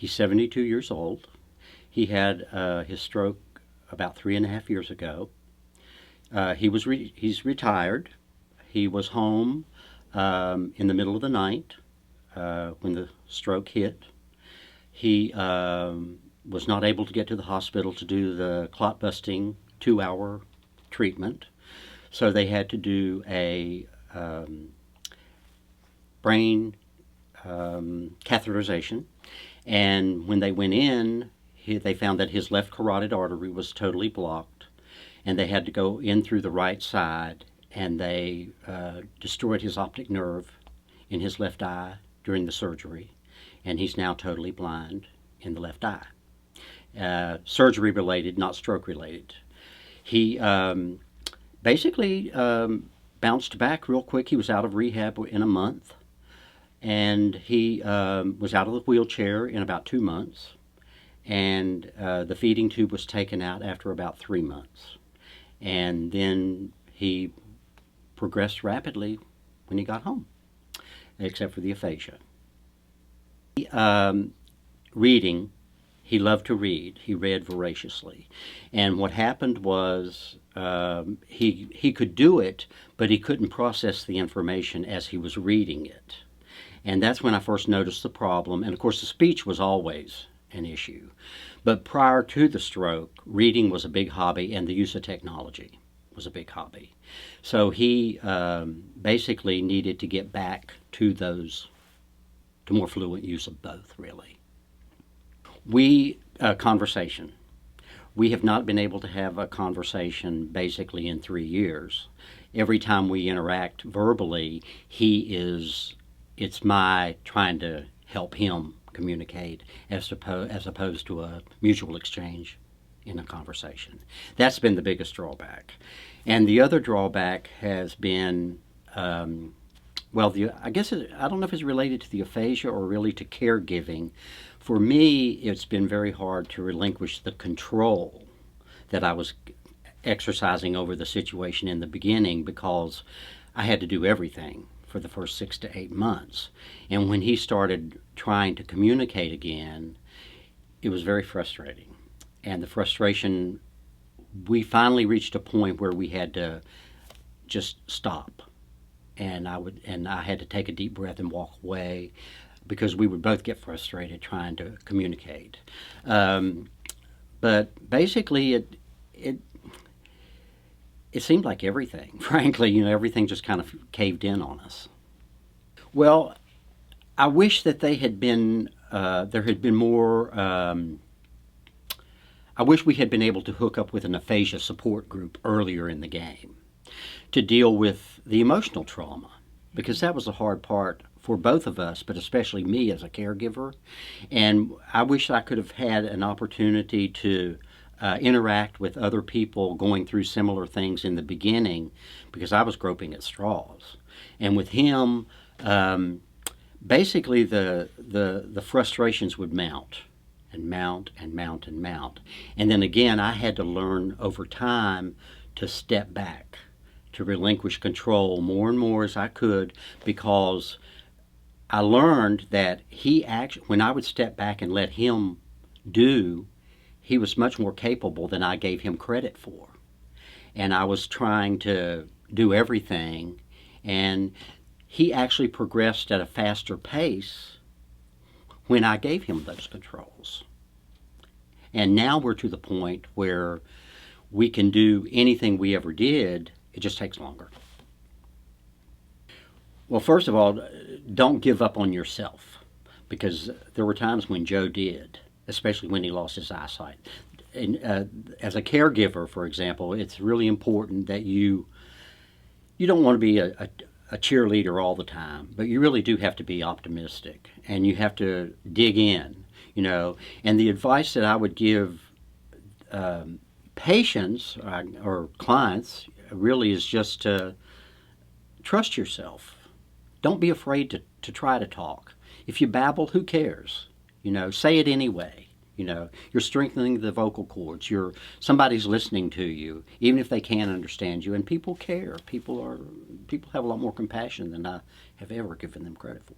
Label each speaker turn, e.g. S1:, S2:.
S1: He's 72 years old. He had his stroke about 3.5 years ago. He's retired. He was home in the middle of the night when the stroke hit. He was not able to get to the hospital to do the clot busting 2-hour treatment, so they had to do a brain catheterization. And when they went in, they found that his left carotid artery was totally blocked, and they had to go in through the right side, and they destroyed his optic nerve in his left eye during the surgery, and he's now totally blind in the left eye. Surgery related, not stroke related. He basically bounced back real quick. He was out of rehab in a month, and he was out of the wheelchair in about 2 months, and the feeding tube was taken out after about 3 months. And then he progressed rapidly when he got home, except for the aphasia. Reading, he loved to read. He read voraciously. And what happened was he could do it, but he couldn't process the information as he was reading it. And that's when I first noticed the problem. And of course, the speech was always an issue. But prior to the stroke, reading was a big hobby, and the use of technology was a big hobby. So he basically needed to get back to more fluent use of both, really. Conversation. We have not been able to have a conversation basically in 3 years. Every time we interact verbally, it's my trying to help him communicate as opposed to a mutual exchange in a conversation. That's been the biggest drawback. And the other drawback has been, I don't know if it's related to the aphasia or really to caregiving. For me, it's been very hard to relinquish the control that I was exercising over the situation in the beginning, because I had to do everything for the first 6 to 8 months. And when he started trying to communicate again, it was very frustrating. And the frustration, we finally reached a point where we had to just stop. And I had to take a deep breath and walk away, because we would both get frustrated trying to communicate. But basically, it seemed like everything, frankly, everything just kind of caved in on us. Well, I wish that there had been more. I wish we had been able to hook up with an aphasia support group earlier in the game to deal with the emotional trauma, because that was the hard part for both of us, but especially me as a caregiver. And I wish I could have had an opportunity to interact with other people going through similar things in the beginning, because I was groping at straws. And with him, basically the frustrations would mount and mount and mount and mount. And then again, I had to learn over time to step back, to relinquish control more and more as I could, because I learned that when I would step back and let him do, he was much more capable than I gave him credit for. And I was trying to do everything, and he actually progressed at a faster pace when I gave him those controls. And now we're to the point where we can do anything we ever did, it just takes longer. Well, first of all, don't give up on yourself, because there were times when Joe did, especially when he lost his eyesight. And, as a caregiver, for example, it's really important that you don't want to be a cheerleader all the time, but you really do have to be optimistic, and you have to dig in, And the advice that I would give patients or clients really is just to trust yourself. Don't be afraid to try to talk. If you babble, who cares? Say it anyway. You're strengthening the vocal cords. Somebody's listening to you, even if they can't understand you. And people care. People have a lot more compassion than I have ever given them credit for.